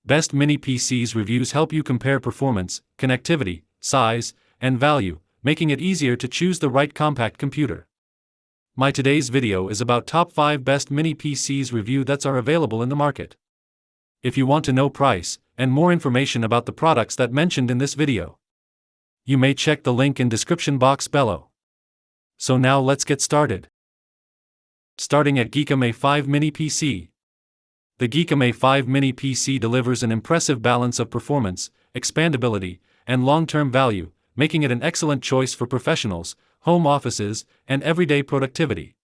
Best Mini PCs reviews help you compare performance, connectivity, size, and value, making it easier to choose the right compact computer. My today's video is about top 5 best mini PCs review that are available in the market. If you want to know price and more information about the products that mentioned in this video, you may check the link in description box below. So now let's get started. Starting at Geekom A5 Mini PC. The Geekom A5 Mini PC delivers an impressive balance of performance, expandability, and long-term value, making it an excellent choice for professionals, home offices, and everyday productivity.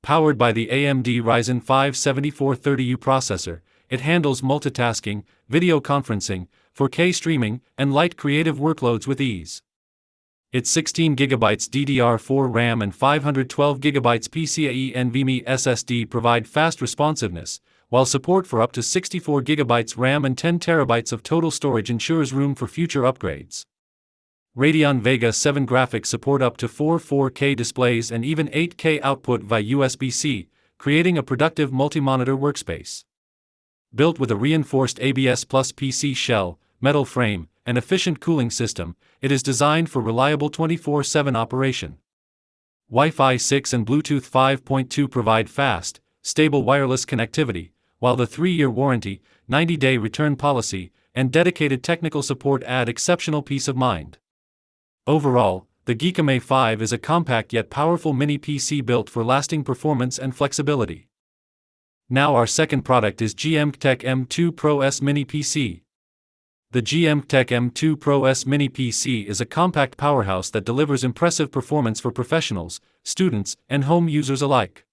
Powered by the AMD Ryzen 5 7430U processor, it handles multitasking, video conferencing, 4K streaming, and light creative workloads with ease. Its 16GB DDR4 RAM and 512GB PCIe NVMe SSD provide fast responsiveness, while support for up to 64GB RAM and 10TB of total storage ensures room for future upgrades. Radeon Vega 7 graphics support up to 4 4K displays and even 8K output via USB-C, creating a productive multi-monitor workspace. Built with a reinforced ABS Plus PC shell, metal frame, and efficient cooling system, it is designed for reliable 24/7 operation. Wi-Fi 6 and Bluetooth 5.2 provide fast, stable wireless connectivity, while the 3-year warranty, 90-day return policy, and dedicated technical support add exceptional peace of mind. Overall, the Geekom A5 is a compact yet powerful mini PC built for lasting performance and flexibility. Now our second product is GeekTech M2 Pro S Mini PC. The GeekTech M2 Pro S Mini PC is a compact powerhouse that delivers impressive performance for professionals, students, and home users alike.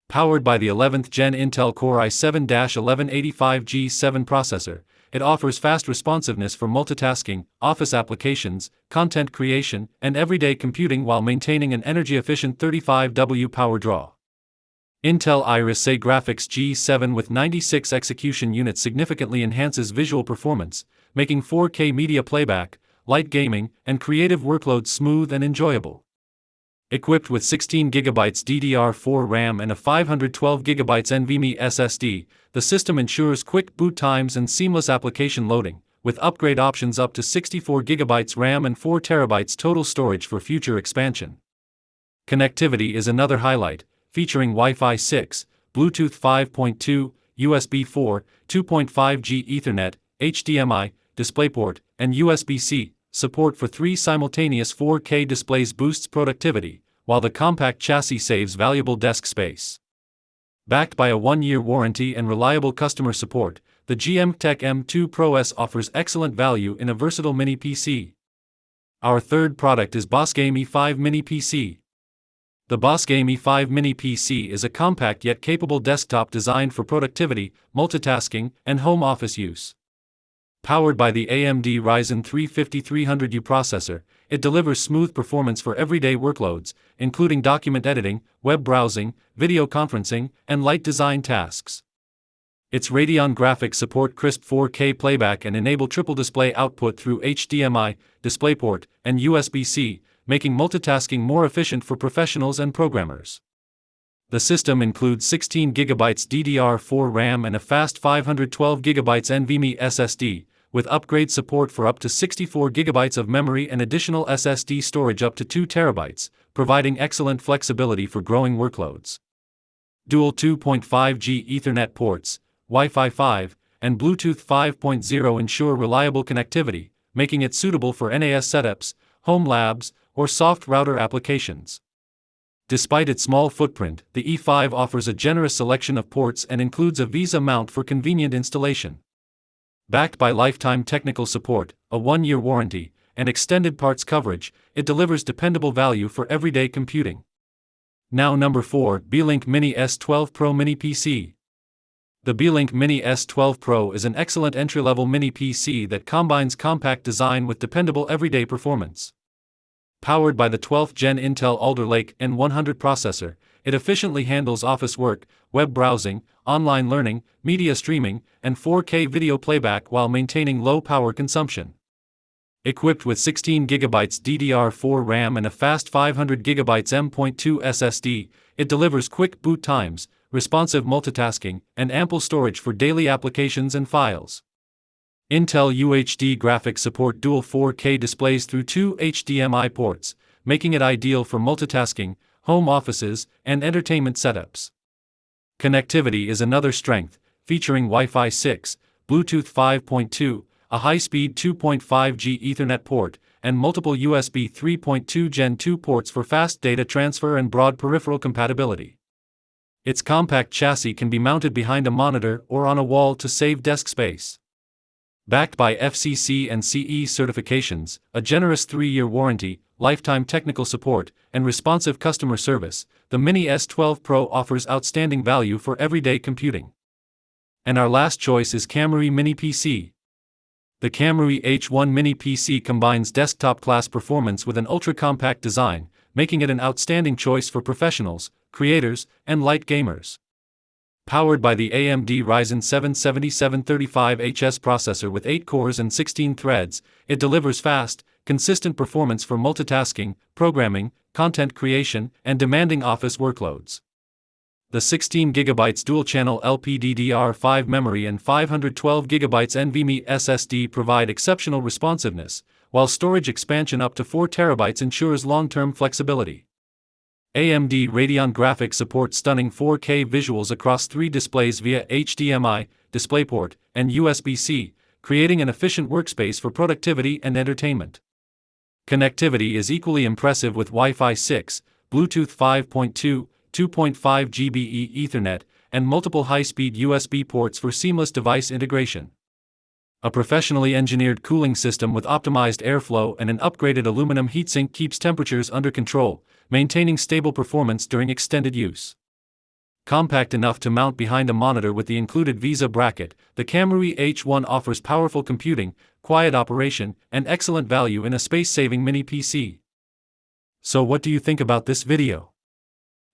Powered by the 11th Gen Intel Core i7-1185G7 processor, it offers fast responsiveness for multitasking, office applications, content creation, and everyday computing while maintaining an energy-efficient 35W power draw. Intel Iris Xe Graphics G7 with 96 execution units significantly enhances visual performance, making 4K media playback, light gaming, and creative workloads smooth and enjoyable. Equipped with 16GB DDR4 RAM and a 512GB NVMe SSD, the system ensures quick boot times and seamless application loading, with upgrade options up to 64GB RAM and 4TB total storage for future expansion. Connectivity is another highlight, featuring Wi-Fi 6, Bluetooth 5.2, USB 4, 2.5G Ethernet, HDMI, DisplayPort, and USB-C. Support for 3 simultaneous 4K displays boosts productivity, while the compact chassis saves valuable desk space. Backed by a 1-year warranty and reliable customer support, the GeekTech M2 Pro S offers excellent value in a versatile mini PC. Our third product is Bosgame E5 Mini PC. The Bosgame E5 Mini PC is a compact yet capable desktop designed for productivity, multitasking, and home office use. Powered by the AMD Ryzen 3 5300U processor, it delivers smooth performance for everyday workloads, including document editing, web browsing, video conferencing, and light design tasks. Its Radeon graphics support crisp 4K playback and enable triple display output through HDMI, DisplayPort, and USB-C, making multitasking more efficient for professionals and programmers. The system includes 16GB DDR4 RAM and a fast 512GB NVMe SSD, with upgrade support for up to 64GB of memory and additional SSD storage up to 2TB, providing excellent flexibility for growing workloads. Dual 2.5G Ethernet ports, Wi-Fi 5, and Bluetooth 5.0 ensure reliable connectivity, making it suitable for NAS setups, home labs, or soft router applications. Despite its small footprint, the E5 offers a generous selection of ports and includes a VESA mount for convenient installation. Backed by lifetime technical support, a 1-year warranty, and extended parts coverage, it delivers dependable value for everyday computing. Now number 4, Beelink Mini S12 Pro Mini PC. The Beelink Mini S12 Pro is an excellent entry-level mini PC that combines compact design with dependable everyday performance. Powered by the 12th Gen Intel Alder Lake N100 processor, it efficiently handles office work, web browsing, online learning, media streaming, and 4K video playback while maintaining low power consumption. Equipped with 16GB DDR4 RAM and a fast 500GB M.2 SSD, it delivers quick boot times, responsive multitasking, and ample storage for daily applications and files. Intel UHD graphics support dual 4K displays through 2 HDMI ports, making it ideal for multitasking, home offices, and entertainment setups. Connectivity is another strength, featuring Wi-Fi 6, Bluetooth 5.2, a high-speed 2.5G Ethernet port, and multiple USB 3.2 Gen 2 ports for fast data transfer and broad peripheral compatibility. Its compact chassis can be mounted behind a monitor or on a wall to save desk space. Backed by FCC and CE certifications, a generous 3-year warranty, lifetime technical support, and responsive customer service, the Mini S12 Pro offers outstanding value for everyday computing. And our last choice is Camry Mini PC. The Camry H1 Mini PC combines desktop-class performance with an ultra-compact design, making it an outstanding choice for professionals, creators, and light gamers. Powered by the AMD Ryzen 7 7735HS processor with 8 cores and 16 threads, it delivers fast, consistent performance for multitasking, programming, content creation, and demanding office workloads. The 16GB dual-channel LPDDR5 memory and 512GB NVMe SSD provide exceptional responsiveness, while storage expansion up to 4TB ensures long-term flexibility. AMD Radeon graphics support stunning 4K visuals across 3 displays via HDMI, DisplayPort, and USB-C, creating an efficient workspace for productivity and entertainment. Connectivity is equally impressive with Wi-Fi 6, Bluetooth 5.2, 2.5 GBE Ethernet, and multiple high-speed USB ports for seamless device integration. A professionally engineered cooling system with optimized airflow and an upgraded aluminum heatsink keeps temperatures under control, maintaining stable performance during extended use. Compact enough to mount behind a monitor with the included Visa bracket, the Camry H1 offers powerful computing, quiet operation, and excellent value in a space-saving mini PC. So what do you think about this video?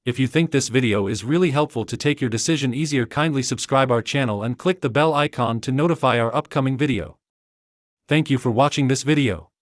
If you think this video is really helpful to take your decision easier, kindly subscribe our channel and click the bell icon to notify our upcoming video. Thank you for watching this video.